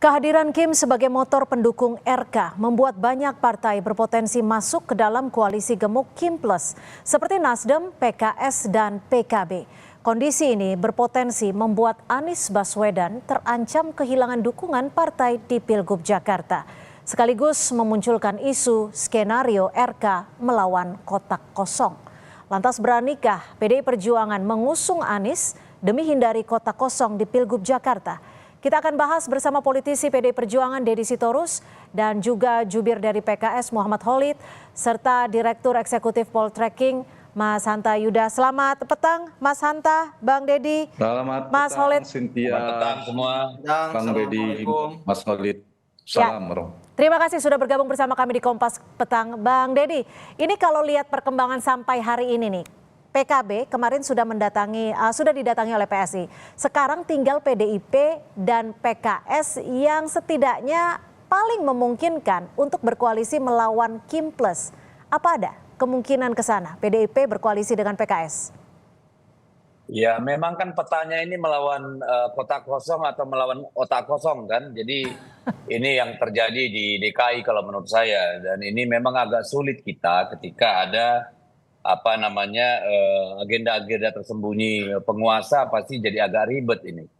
Kehadiran Kim sebagai motor pendukung RK membuat banyak partai berpotensi masuk ke dalam koalisi gemuk Kim Plus, seperti Nasdem, PKS, dan PKB. Kondisi ini berpotensi membuat Anies Baswedan terancam kehilangan dukungan partai di Pilgub Jakarta, sekaligus memunculkan isu skenario RK melawan kotak kosong. Lantas beranikah PDI Perjuangan mengusung Anies demi hindari kotak kosong di Pilgub Jakarta? Kita akan bahas bersama politisi PDI Perjuangan Deddy Sitorus dan juga jubir dari PKS Muhammad Khalid serta Direktur Eksekutif Poltreking Mas Hanta Yuda. Selamat petang Mas Hanta, Bang Deddy, Selamat Mas petang, Khalid. Cynthia. Selamat petang semua. Bang Deddy, Mas Khalid. Salam, Bro. Terima kasih sudah bergabung bersama kami di Kompas Petang. Bang Deddy, ini kalau lihat perkembangan sampai hari ini nih, PKB kemarin sudah didatangi oleh PSI. Sekarang tinggal PDIP dan PKS yang setidaknya paling memungkinkan untuk berkoalisi melawan Kim Plus. Apa ada kemungkinan ke sana PDIP berkoalisi dengan PKS? Ya, memang kan petanya ini melawan kotak kosong atau melawan otak kosong kan. Jadi ini yang terjadi di DKI kalau menurut saya. Dan ini memang agak sulit kita ketika ada agenda-agenda tersembunyi penguasa, pasti jadi agak ribet ini.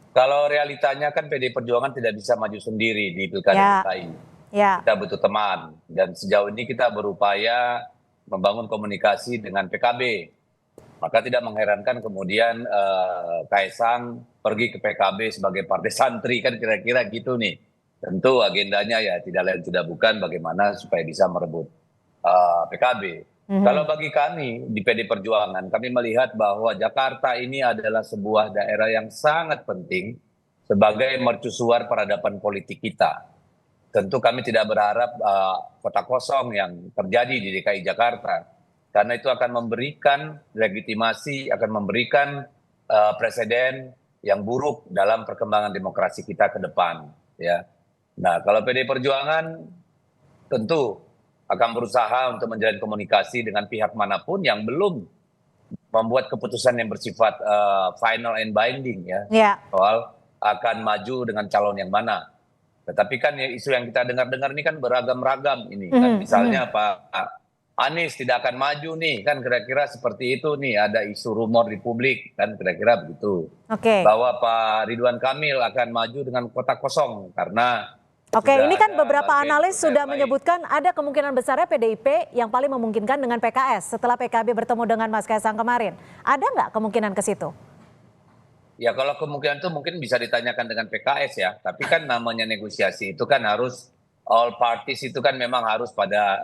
Kalau realitanya kan PDI Perjuangan tidak bisa maju sendiri di Pilkada DKI. Kita butuh teman, dan sejauh ini kita berupaya membangun komunikasi dengan PKB. Maka tidak mengherankan kemudian Kaisang pergi ke PKB sebagai partai santri, kan kira-kira gitu nih. Tentu agendanya ya tidak lain tidak bukan bagaimana supaya bisa merebut PKB. Kalau bagi kami di PDI Perjuangan, kami melihat bahwa Jakarta ini adalah sebuah daerah yang sangat penting sebagai mercusuar peradaban politik kita. Tentu kami tidak berharap kota kosong yang terjadi di DKI Jakarta, karena itu akan memberikan legitimasi, akan memberikan presiden yang buruk dalam perkembangan demokrasi kita ke depan. Ya. Nah, kalau PDI Perjuangan tentu akan berusaha untuk menjalin komunikasi dengan pihak manapun yang belum membuat keputusan yang bersifat final and binding ya, soal akan maju dengan calon yang mana. Tetapi kan ya, isu yang kita dengar-dengar ini kan beragam-ragam ini kan, misalnya Pak Anies tidak akan maju nih, kan kira-kira seperti itu nih, ada isu rumor di publik kan kira-kira begitu. Bahwa Pak Ridwan Kamil akan maju dengan kotak kosong karena ini kan beberapa analis sudah menyebutkan ada kemungkinan besarnya PDIP yang paling memungkinkan dengan PKS setelah PKB bertemu dengan Mas Kaisang kemarin. Ada nggak kemungkinan ke situ? Ya kalau kemungkinan itu mungkin bisa ditanyakan dengan PKS ya. Tapi kan namanya negosiasi itu kan harus all parties, itu kan memang harus pada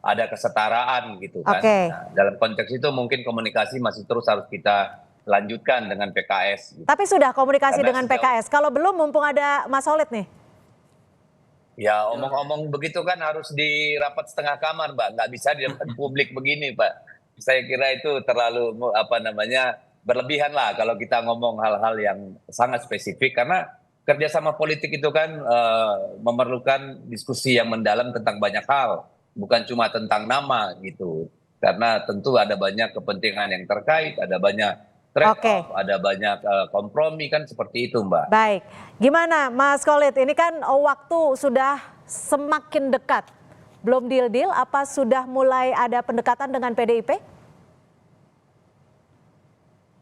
ada kesetaraan gitu kan. Nah, dalam konteks itu mungkin komunikasi masih terus harus kita lanjutkan dengan PKS. Gitu. Tapi sudah komunikasi dengan PKS. Kalau belum, mumpung ada Mas Khalid nih. Ya omong-omong begitu kan harus di rapat setengah kamar, Mbak. Nggak bisa di depan publik begini, Pak. Saya kira itu terlalu berlebihan lah kalau kita ngomong hal-hal yang sangat spesifik. Karena kerjasama politik itu kan memerlukan diskusi yang mendalam tentang banyak hal. Bukan cuma tentang nama gitu. Karena tentu ada banyak kepentingan yang terkait, ada banyak trade-off, ada banyak kompromi kan seperti itu, Mbak. Baik, gimana Mas Khalid? Ini kan waktu sudah semakin dekat, belum deal-deal, apa sudah mulai ada pendekatan dengan PDIP?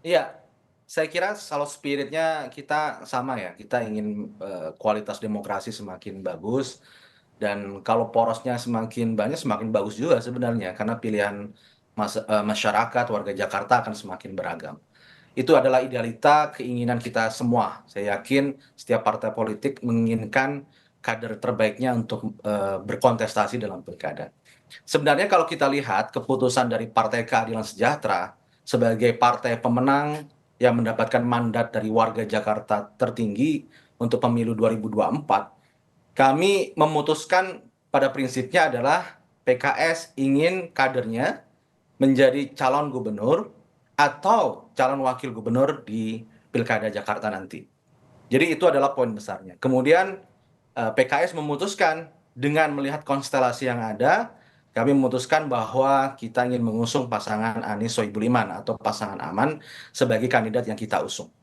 Iya, saya kira kalau spiritnya kita sama ya, kita ingin kualitas demokrasi semakin bagus, dan kalau porosnya semakin banyak semakin bagus juga sebenarnya, karena pilihan masyarakat, warga Jakarta akan semakin beragam. Itu adalah idealita keinginan kita semua. Saya yakin setiap partai politik menginginkan kader terbaiknya untuk berkontestasi dalam pilkada. Sebenarnya kalau kita lihat keputusan dari Partai Keadilan Sejahtera sebagai partai pemenang yang mendapatkan mandat dari warga Jakarta tertinggi untuk pemilu 2024, kami memutuskan pada prinsipnya adalah PKS ingin kadernya menjadi calon gubernur atau calon wakil gubernur di Pilkada Jakarta nanti. Jadi itu adalah poin besarnya. Kemudian PKS memutuskan dengan melihat konstelasi yang ada, kami memutuskan bahwa kita ingin mengusung pasangan Anies Sohibul Iman atau pasangan aman sebagai kandidat yang kita usung.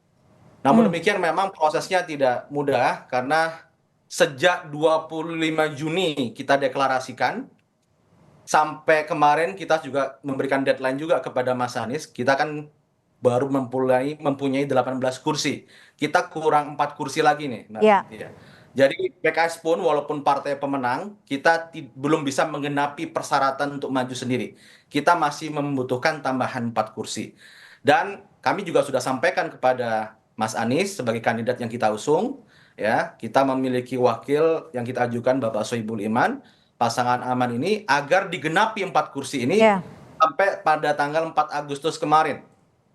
Namun demikian memang prosesnya tidak mudah karena sejak 25 Juni kita deklarasikan, sampai kemarin kita juga memberikan deadline juga kepada Mas Anies. Kita kan baru mempunyai 18 kursi. Kita kurang 4 kursi lagi nih. Ya. Jadi PKS pun walaupun partai pemenang, kita belum bisa menggenapi persyaratan untuk maju sendiri. Kita masih membutuhkan tambahan 4 kursi. Dan kami juga sudah sampaikan kepada Mas Anies sebagai kandidat yang kita usung, ya, kita memiliki wakil yang kita ajukan Bapak Sohibul Iman, pasangan aman ini, agar digenapi 4 kursi ini sampai pada tanggal 4 Agustus kemarin.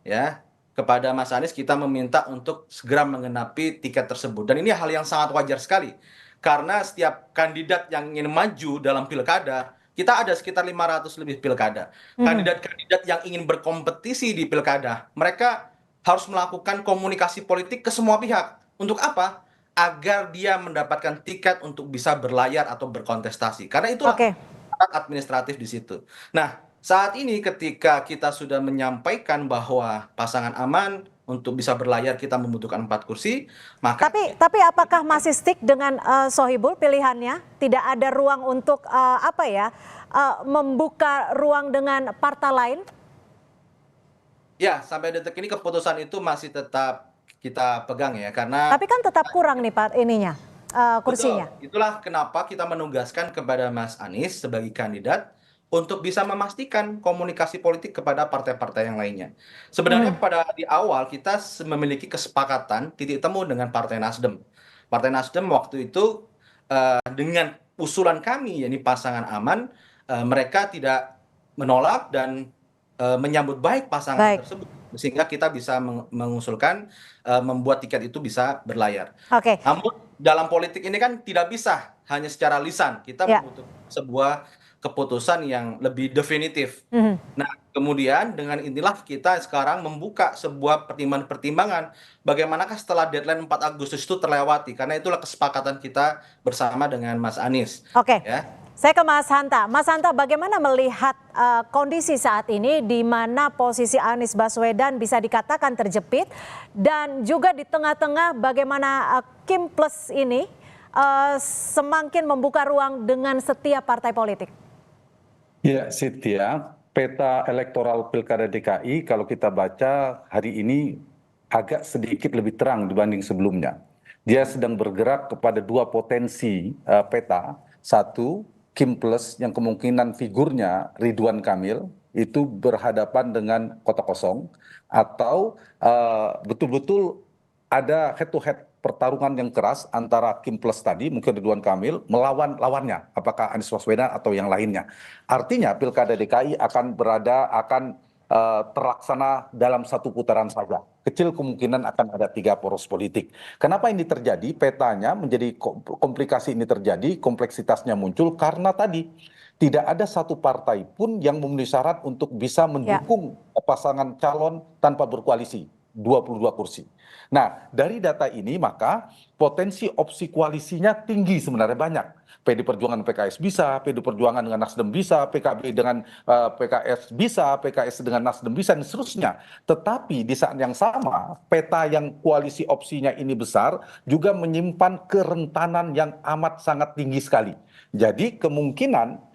Ya, kepada Mas Anies kita meminta untuk segera menggenapi tiket tersebut. Dan ini hal yang sangat wajar sekali. Karena setiap kandidat yang ingin maju dalam pilkada, kita ada sekitar 500 lebih pilkada. Kandidat-kandidat yang ingin berkompetisi di pilkada, mereka harus melakukan komunikasi politik ke semua pihak. Untuk apa? Agar dia mendapatkan tiket untuk bisa berlayar atau berkontestasi. Karena itulah syarat administratif di situ. Nah, saat ini ketika kita sudah menyampaikan bahwa pasangan aman untuk bisa berlayar kita membutuhkan 4 kursi, maka tapi apakah masih stick dengan Sohibul pilihannya? Tidak ada ruang untuk membuka ruang dengan partai lain? Ya, sampai detik ini keputusan itu masih tetap kita pegang ya, karena tapi kan tetap kurang nih Pak kursinya. Betul. Itulah kenapa kita menugaskan kepada Mas Anies sebagai kandidat untuk bisa memastikan komunikasi politik kepada partai-partai yang lainnya. Sebenarnya pada di awal kita memiliki kesepakatan titik temu dengan Partai Nasdem. Partai Nasdem waktu itu dengan usulan kami, yakni pasangan aman, mereka tidak menolak dan menyambut baik pasangan tersebut, sehingga kita bisa mengusulkan membuat tiket itu bisa berlayar. Namun dalam politik ini kan tidak bisa hanya secara lisan, kita membutuhkan sebuah keputusan yang lebih definitif. Nah, kemudian dengan inilah kita sekarang membuka sebuah pertimbangan-pertimbangan bagaimanakah setelah deadline 4 Agustus itu terlewati, karena itulah kesepakatan kita bersama dengan Mas Anies. Ya. Saya ke Mas Hanta. Mas Hanta, bagaimana melihat kondisi saat ini di mana posisi Anies Baswedan bisa dikatakan terjepit dan juga di tengah-tengah bagaimana Kim Plus ini semakin membuka ruang dengan setiap partai politik? Ya, Cynthia, peta elektoral Pilkada DKI kalau kita baca hari ini agak sedikit lebih terang dibanding sebelumnya. Dia sedang bergerak kepada 2 potensi peta. Satu, Kim Plus yang kemungkinan figurnya Ridwan Kamil itu berhadapan dengan kota kosong, atau betul-betul ada head to head pertarungan yang keras antara Kim Plus tadi, mungkin Ridwan Kamil, melawan lawannya, apakah Anies Baswedan atau yang lainnya. Artinya Pilkada DKI akan terlaksana dalam 1 putaran saja. Kecil kemungkinan akan ada 3 poros politik. Kenapa ini terjadi? Petanya menjadi komplikasi ini terjadi, kompleksitasnya muncul karena tadi tidak ada satu partai pun yang memenuhi syarat untuk bisa mendukung pasangan calon tanpa berkoalisi. 22 kursi. Nah, dari data ini maka potensi opsi koalisinya tinggi, sebenarnya banyak. PD Perjuangan PKS bisa, PD Perjuangan dengan Nasdem bisa, PKB dengan PKS bisa, PKS dengan Nasdem bisa, dan seterusnya. Tetapi di saat yang sama, peta yang koalisi opsinya ini besar juga menyimpan kerentanan yang amat sangat tinggi sekali. Jadi kemungkinan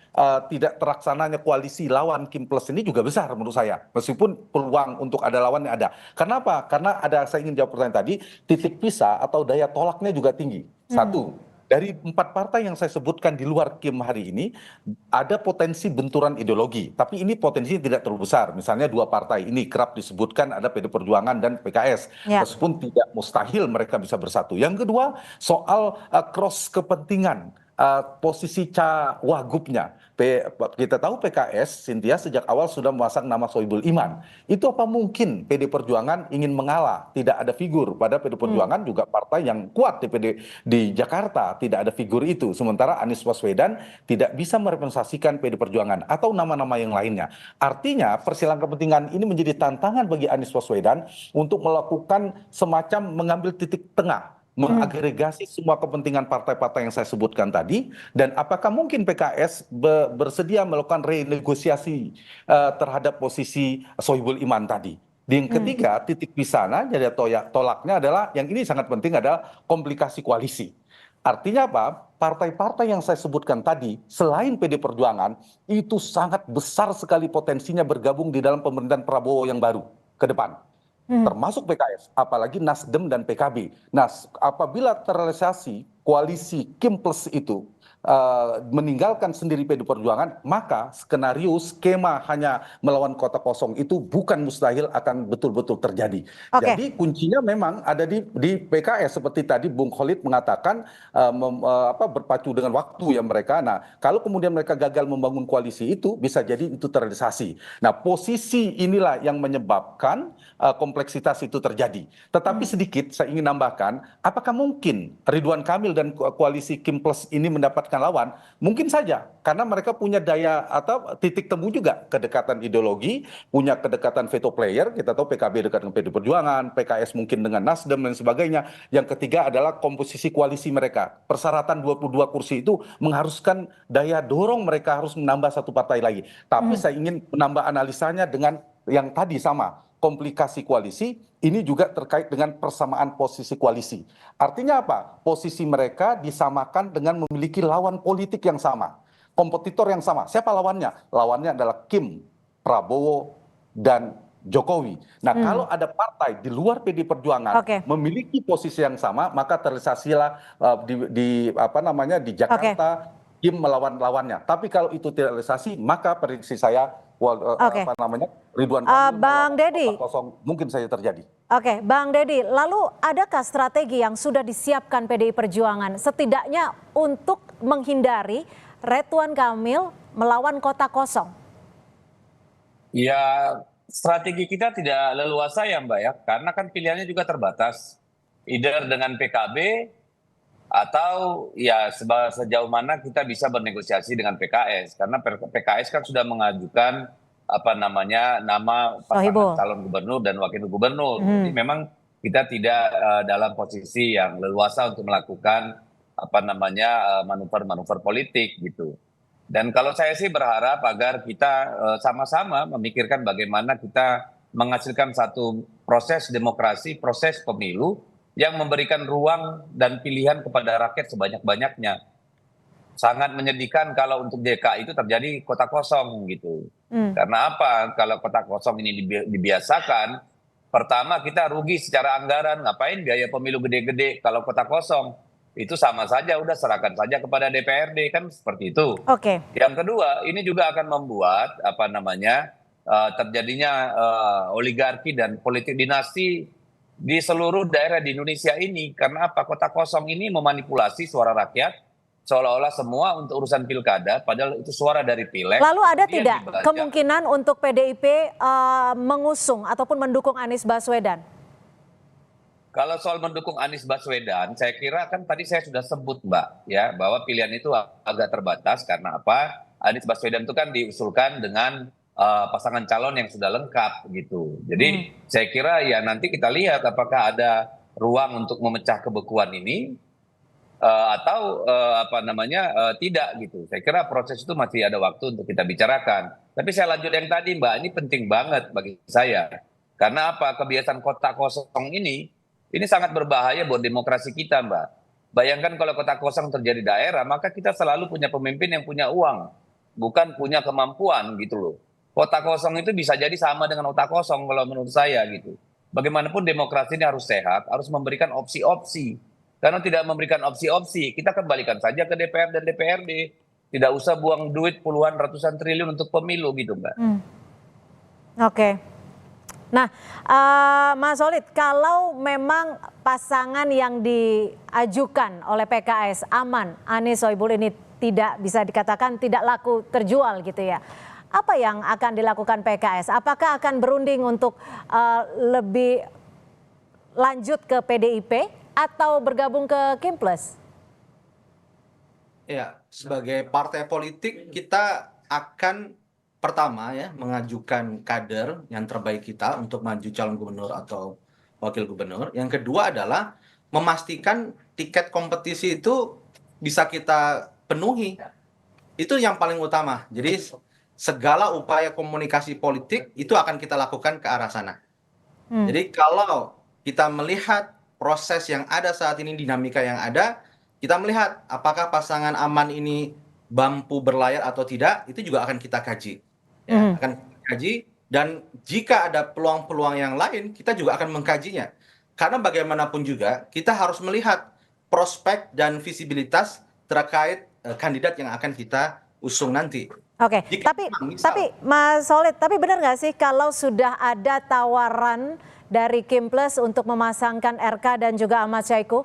tidak terlaksananya koalisi lawan Kim Plus ini juga besar menurut saya, meskipun peluang untuk ada lawannya ada. Kenapa? Karena saya ingin jawab pertanyaan tadi, titik pisah atau daya tolaknya juga tinggi. Satu, dari 4 partai yang saya sebutkan di luar Kim hari ini, ada potensi benturan ideologi, tapi ini potensinya tidak terlalu besar. Misalnya 2 partai ini kerap disebutkan ada PD Perjuangan dan PKS, meskipun tidak mustahil mereka bisa bersatu. Yang kedua, soal cross kepentingan, posisi cawagupnya. Kita tahu PKS, Cynthia, sejak awal sudah memasang nama Sohibul Iman. Itu apa mungkin PD Perjuangan ingin mengalah? Tidak ada figur. Pada PD Perjuangan juga partai yang kuat di Jakarta, tidak ada figur itu. Sementara Anies Baswedan tidak bisa merepresentasikan PD Perjuangan atau nama-nama yang lainnya. Artinya persilangan kepentingan ini menjadi tantangan bagi Anies Baswedan untuk melakukan semacam mengambil titik tengah, mengagregasi semua kepentingan partai-partai yang saya sebutkan tadi, dan apakah mungkin PKS bersedia melakukan renegosiasi terhadap posisi Sohibul Iman tadi. Yang ketiga, titik pisahnya jadi tolaknya adalah yang ini sangat penting adalah komplikasi koalisi. Artinya apa? Partai-partai yang saya sebutkan tadi, selain PD Perjuangan, itu sangat besar sekali potensinya bergabung di dalam pemerintahan Prabowo yang baru ke depan. Termasuk PKS, apalagi Nasdem dan PKB. Nah, apabila terrealisasi koalisi Kim Plus itu meninggalkan sendiri PD Perjuangan, maka skenario skema hanya melawan kota kosong itu bukan mustahil akan betul-betul terjadi. Oke. Jadi kuncinya memang ada di PKS seperti tadi Bung Khalid mengatakan berpacu dengan waktu ya mereka. Nah, kalau kemudian mereka gagal membangun koalisi itu bisa jadi itu terrealisasi. Nah, posisi inilah yang menyebabkan kompleksitas itu terjadi. Tetapi sedikit saya ingin nambahkan, apakah mungkin Ridwan Kamil dan koalisi Kim Plus ini mendapatkan lawan? Mungkin saja, karena mereka punya daya atau titik temu juga, kedekatan ideologi, punya kedekatan veto player. Kita tahu PKB dekat dengan PD Perjuangan, PKS mungkin dengan Nasdem dan sebagainya. Yang ketiga adalah komposisi koalisi mereka. Persyaratan 22 kursi itu mengharuskan daya dorong mereka harus menambah satu partai lagi. Tapi saya ingin menambah analisanya dengan yang tadi sama. Komplikasi koalisi ini juga terkait dengan persamaan posisi koalisi. Artinya apa? Posisi mereka disamakan dengan memiliki lawan politik yang sama, kompetitor yang sama. Siapa lawannya? Lawannya adalah Kim, Prabowo, dan Jokowi. Nah, kalau ada partai di luar PD Perjuangan memiliki posisi yang sama, maka terrealisasilah di Jakarta Kim melawan lawannya. Tapi kalau itu tidak realisasi, maka prediksi saya Ridwan Kamil Bang Deddy, mungkin saja terjadi. Oke, Bang Deddy, lalu adakah strategi yang sudah disiapkan PDI Perjuangan setidaknya untuk menghindari Ridwan Kamil melawan kota kosong? Ya, strategi kita tidak leluasa ya Mbak ya, karena kan pilihannya juga terbatas. Either dengan PKB atau ya sejauh mana kita bisa bernegosiasi dengan PKS, karena PKS kan sudah mengajukan nama pasangan calon gubernur dan wakil gubernur. Jadi memang kita tidak dalam posisi yang leluasa untuk melakukan manuver-manuver politik gitu. Dan kalau saya sih berharap agar kita sama-sama memikirkan bagaimana kita menghasilkan satu proses demokrasi, proses pemilu yang memberikan ruang dan pilihan kepada rakyat sebanyak-banyaknya. Sangat menyedihkan kalau untuk DKI itu terjadi kota kosong gitu. Karena apa? Kalau kota kosong ini dibiasakan, pertama kita rugi secara anggaran. Ngapain biaya pemilu gede-gede kalau kota kosong? Itu sama saja, udah serahkan saja kepada DPRD, kan seperti itu. Yang kedua, ini juga akan membuat terjadinya oligarki dan politik dinasti di seluruh daerah di Indonesia ini. Karena apa? Kota kosong ini memanipulasi suara rakyat seolah-olah semua untuk urusan pilkada, padahal itu suara dari pileg. Lalu ada tidak kemungkinan untuk PDIP mengusung ataupun mendukung Anies Baswedan? Kalau soal mendukung Anies Baswedan, saya kira kan tadi saya sudah sebut Mbak, ya, bahwa pilihan itu agak terbatas. Karena apa? Anies Baswedan itu kan diusulkan dengan pasangan calon yang sudah lengkap gitu. Jadi saya kira ya nanti kita lihat apakah ada ruang untuk memecah kebekuan ini atau tidak gitu. Saya kira proses itu masih ada waktu untuk kita bicarakan. Tapi saya lanjut yang tadi Mbak, ini penting banget bagi saya. Karena apa? Kebiasaan kota kosong ini sangat berbahaya buat demokrasi kita Mbak. Bayangkan kalau kota kosong terjadi daerah, maka kita selalu punya pemimpin yang punya uang, bukan punya kemampuan gitu loh. Kota kosong itu bisa jadi sama dengan otak kosong kalau menurut saya gitu. Bagaimanapun demokrasi ini harus sehat, harus memberikan opsi-opsi. Karena tidak memberikan opsi-opsi, kita kembalikan saja ke DPR dan DPRD. Tidak usah buang duit puluhan ratusan triliun untuk pemilu gitu Mbak. Oke. Nah, Mas Solid, kalau memang pasangan yang diajukan oleh PKS aman, Anies Sohibul ini tidak bisa dikatakan tidak laku terjual gitu ya. Apa yang akan dilakukan PKS? Apakah akan berunding untuk lebih lanjut ke PDIP atau bergabung ke Kim Plus? Ya, sebagai partai politik kita akan pertama ya mengajukan kader yang terbaik kita untuk maju calon gubernur atau wakil gubernur. Yang kedua adalah memastikan tiket kompetisi itu bisa kita penuhi. Itu yang paling utama. Jadi segala upaya komunikasi politik itu akan kita lakukan ke arah sana. Jadi kalau kita melihat proses yang ada saat ini, dinamika yang ada, kita melihat apakah pasangan aman ini mampu berlayar atau tidak, itu juga akan kita kaji. Ya, akan kita kaji, dan jika ada peluang-peluang yang lain, kita juga akan mengkajinya. Karena bagaimanapun juga, kita harus melihat prospek dan visibilitas terkait kandidat yang akan kita usung nanti. Oke, Jika tapi memang misal, Mas Solid, tapi benar nggak sih kalau sudah ada tawaran dari Kim Plus untuk memasangkan RK dan juga Ahmad Syahiku?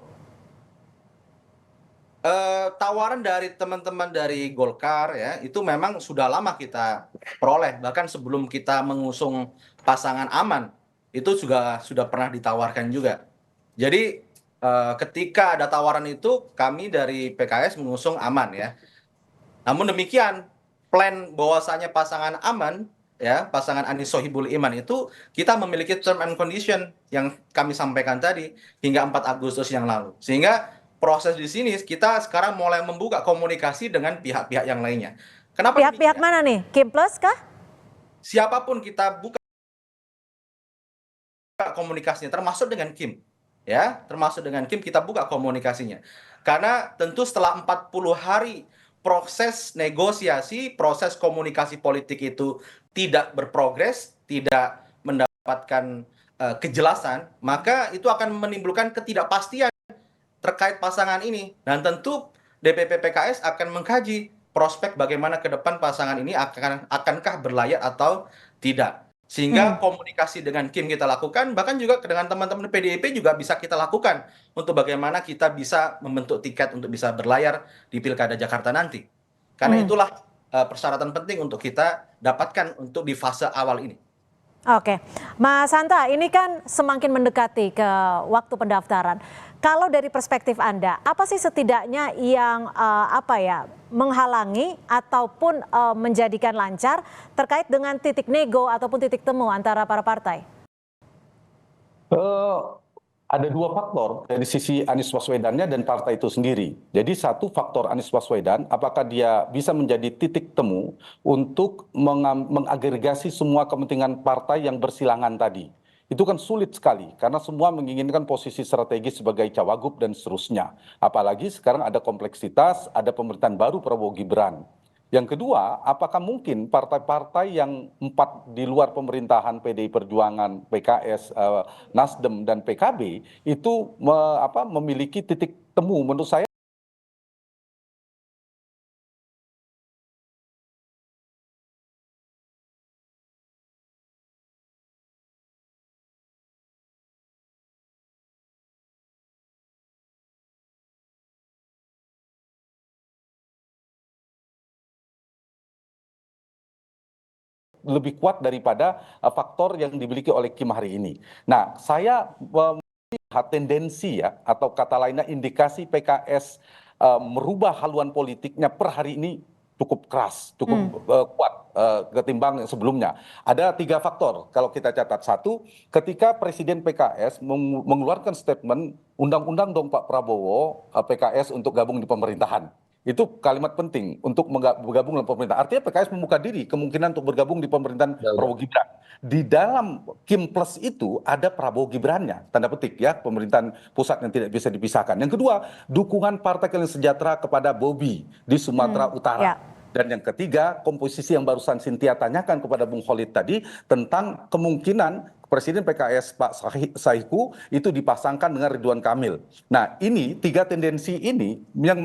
tawaran dari teman-teman dari Golkar ya, itu memang sudah lama kita peroleh. Bahkan sebelum kita mengusung pasangan aman, itu juga sudah pernah ditawarkan juga. Jadi ketika ada tawaran itu, kami dari PKS mengusung aman ya. Namun demikian, plan bahwasanya pasangan aman ya, pasangan Anies Sohibul Iman itu kita memiliki term and condition yang kami sampaikan tadi hingga 4 Agustus yang lalu. Sehingga proses di sini kita sekarang mulai membuka komunikasi dengan pihak-pihak yang lainnya. Kenapa Pihak-pihak demikian? mana nih? Kim Plus kah? Siapapun kita buka komunikasinya, termasuk dengan Kim. Ya, termasuk dengan Kim kita buka komunikasinya. Karena tentu setelah 40 hari proses negosiasi, proses komunikasi politik itu tidak berprogres, tidak mendapatkan kejelasan, maka itu akan menimbulkan ketidakpastian terkait pasangan ini. Dan tentu DPP PKS akan mengkaji prospek bagaimana ke depan pasangan ini akankah berlayar atau tidak. Sehingga komunikasi dengan Kim kita lakukan, bahkan juga dengan teman-teman PDIP juga bisa kita lakukan untuk bagaimana kita bisa membentuk tiket untuk bisa berlayar di Pilkada Jakarta nanti. Karena itulah persyaratan penting untuk kita dapatkan untuk di fase awal ini. Oke, Mas Hanta, ini kan semakin mendekati ke waktu pendaftaran. Kalau dari perspektif Anda, apa sih setidaknya yang menghalangi ataupun menjadikan lancar terkait dengan titik nego ataupun titik temu antara para partai? Ada dua faktor dari sisi Anies Baswedannya dan partai itu sendiri. Jadi satu faktor Anies Baswedan, apakah dia bisa menjadi titik temu untuk mengagregasi semua kepentingan partai yang bersilangan tadi. Itu kan sulit sekali, karena semua menginginkan posisi strategis sebagai cawagup dan seterusnya. Apalagi sekarang ada kompleksitas, ada pemerintahan baru Prabowo Gibran. Yang kedua, apakah mungkin partai-partai yang 4 di luar pemerintahan PDI Perjuangan, PKS, Nasdem, dan PKB itu memiliki titik temu? Menurut saya lebih kuat daripada faktor yang dimiliki oleh Kim hari ini. Nah, saya melihat tendensi ya, atau kata lainnya indikasi PKS merubah haluan politiknya per hari ini cukup keras, cukup kuat ketimbang yang sebelumnya. Ada 3 faktor kalau kita catat. Satu, ketika Presiden PKS mengeluarkan statement, undang-undang dong Pak Prabowo, PKS untuk gabung di pemerintahan. Itu kalimat penting untuk bergabung dalam pemerintahan. Artinya PKS membuka diri kemungkinan untuk bergabung di pemerintahan Prabowo Gibran. Di dalam Kim Plus itu ada Prabowo Gibrannya, tanda petik ya, pemerintahan pusat yang tidak bisa dipisahkan. Yang kedua, dukungan Partai Keadilan Sejahtera kepada Bobi di Sumatera Utara. Ya. Dan yang ketiga, komposisi yang barusan Cynthia tanyakan kepada Bung Khalid tadi tentang kemungkinan Presiden PKS Pak Syahiku itu dipasangkan dengan Ridwan Kamil. Nah, ini 3 tendensi ini yang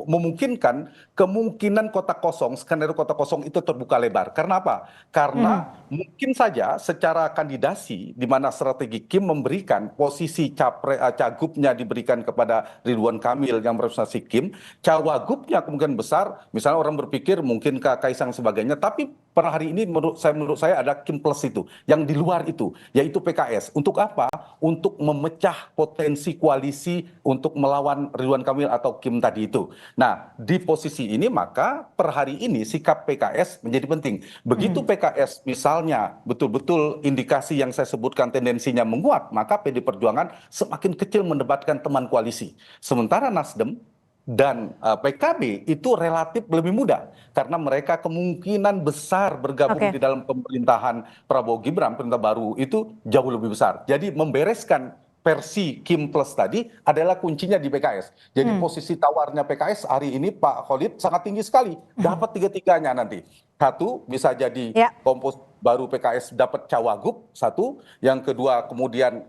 memungkinkan kemungkinan kota kosong, skenario kota kosong itu terbuka lebar. Karena apa? Karena mungkin saja secara kandidasi, di mana strategi Kim memberikan posisi cagupnya diberikan kepada Ridwan Kamil yang merepresentasi Kim, cawagupnya kemungkinan besar, misalnya orang berpikir mungkin Kaisang sebagainya, tapi per hari ini menurut saya ada Kim Plus itu, yang di luar itu, yaitu PKS. Untuk apa? Untuk memecah potensi koalisi untuk melawan Ridwan Kamil atau Kim tadi itu. Nah, di posisi ini maka per hari ini sikap PKS menjadi penting. Begitu PKS misalnya betul-betul indikasi yang saya sebutkan tendensinya menguat, maka PD Perjuangan semakin kecil mendebatkan teman koalisi. Sementara Nasdem dan PKB itu relatif lebih mudah karena mereka kemungkinan besar bergabung Oke. di dalam pemerintahan Prabowo Gibran, pemerintah baru itu jauh lebih besar. Jadi membereskan versi Kim Plus tadi adalah kuncinya di PKS. Jadi posisi tawarnya PKS hari ini Pak Khalid sangat tinggi sekali, dapat tiga-tiganya nanti. Satu bisa jadi Ya. kompos baru PKS dapat cawagup satu, yang kedua kemudian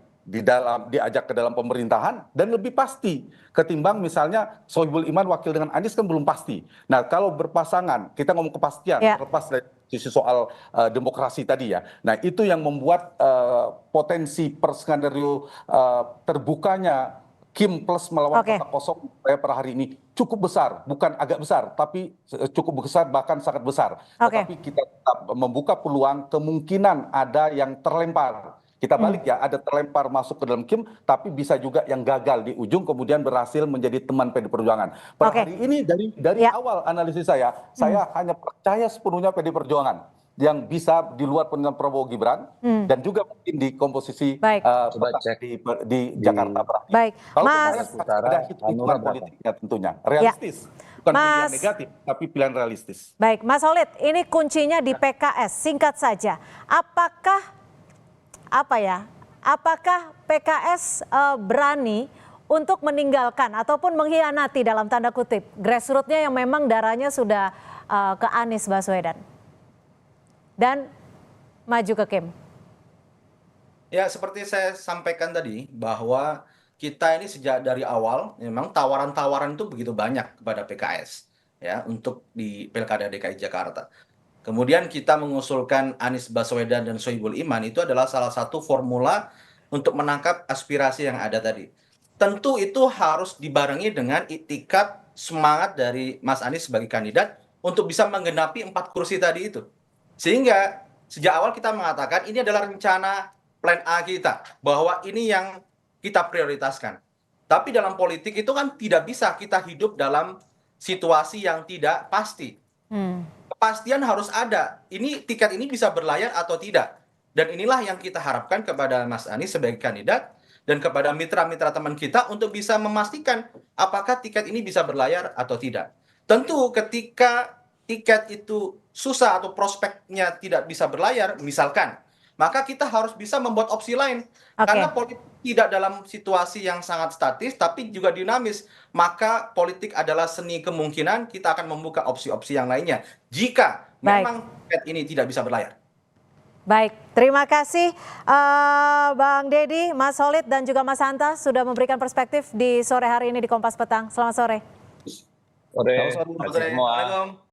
diajak ke dalam pemerintahan dan lebih pasti ketimbang misalnya Sohibul Iman wakil dengan Anies kan belum pasti. Nah kalau berpasangan kita ngomong kepastian Ya. terlepas dari sisi soal demokrasi tadi ya. Nah itu yang membuat potensi per skenario terbukanya Kim Plus melawan Oke. kotak kosong per hari ini cukup besar, bukan agak besar, tapi cukup besar bahkan sangat besar. Oke. Tetapi kita tetap membuka peluang kemungkinan ada yang terlempar. Kita balik ya, ada terlempar masuk ke dalam Kim, tapi bisa juga yang gagal di ujung kemudian berhasil menjadi teman PD Perjuangan. Per Oke. hari ini dari Ya. awal analisis saya hanya percaya sepenuhnya PD Perjuangan yang bisa di luar pemerintahan Prabowo Gibran dan juga mungkin di komposisi Baik. Coba cek di Jakarta. Baik, Kalau Mas. saya ada hitung-hitungan Hanura berapa? politiknya tentunya, realistis. Bukan pilihan Mas. negatif, tapi pilihan realistis. Baik, Mas Khalid, ini kuncinya di PKS. Singkat saja, apakah PKS berani untuk meninggalkan ataupun mengkhianati dalam tanda kutip grassroots-nya yang memang darahnya sudah ke Anies Baswedan dan maju ke Kim? Ya, seperti saya sampaikan tadi, bahwa kita ini sejak dari awal memang tawaran-tawaran itu begitu banyak kepada PKS ya untuk di Pilkada DKI Jakarta. Kemudian kita mengusulkan Anies Baswedan dan Sohibul Iman itu adalah salah satu formula untuk menangkap aspirasi yang ada tadi. Tentu itu harus dibarengi dengan itikad semangat dari Mas Anies sebagai kandidat untuk bisa menggenapi 4 kursi tadi itu. Sehingga sejak awal kita mengatakan ini adalah rencana plan A kita, bahwa ini yang kita prioritaskan. Tapi dalam politik itu kan tidak bisa kita hidup dalam situasi yang tidak pasti. Kepastian harus ada. Ini tiket ini bisa berlayar atau tidak. Dan inilah yang kita harapkan kepada Mas Anies sebagai kandidat dan kepada mitra-mitra teman kita untuk bisa memastikan apakah tiket ini bisa berlayar atau tidak. Tentu ketika tiket itu susah atau prospeknya tidak bisa berlayar, misalkan, maka kita harus bisa membuat opsi lain. Oke. Karena politik tidak dalam situasi yang sangat statis, tapi juga dinamis. Maka politik adalah seni kemungkinan, kita akan membuka opsi-opsi yang lainnya. Jika Baik. memang tiket ini tidak bisa berlayar. Baik, terima kasih Bang Deddy, Mas Khalid dan juga Mas Hanta sudah memberikan perspektif di sore hari ini di Kompas Petang. Selamat sore. Sore, Selamat sore. kasih semua. Assalamualaikum.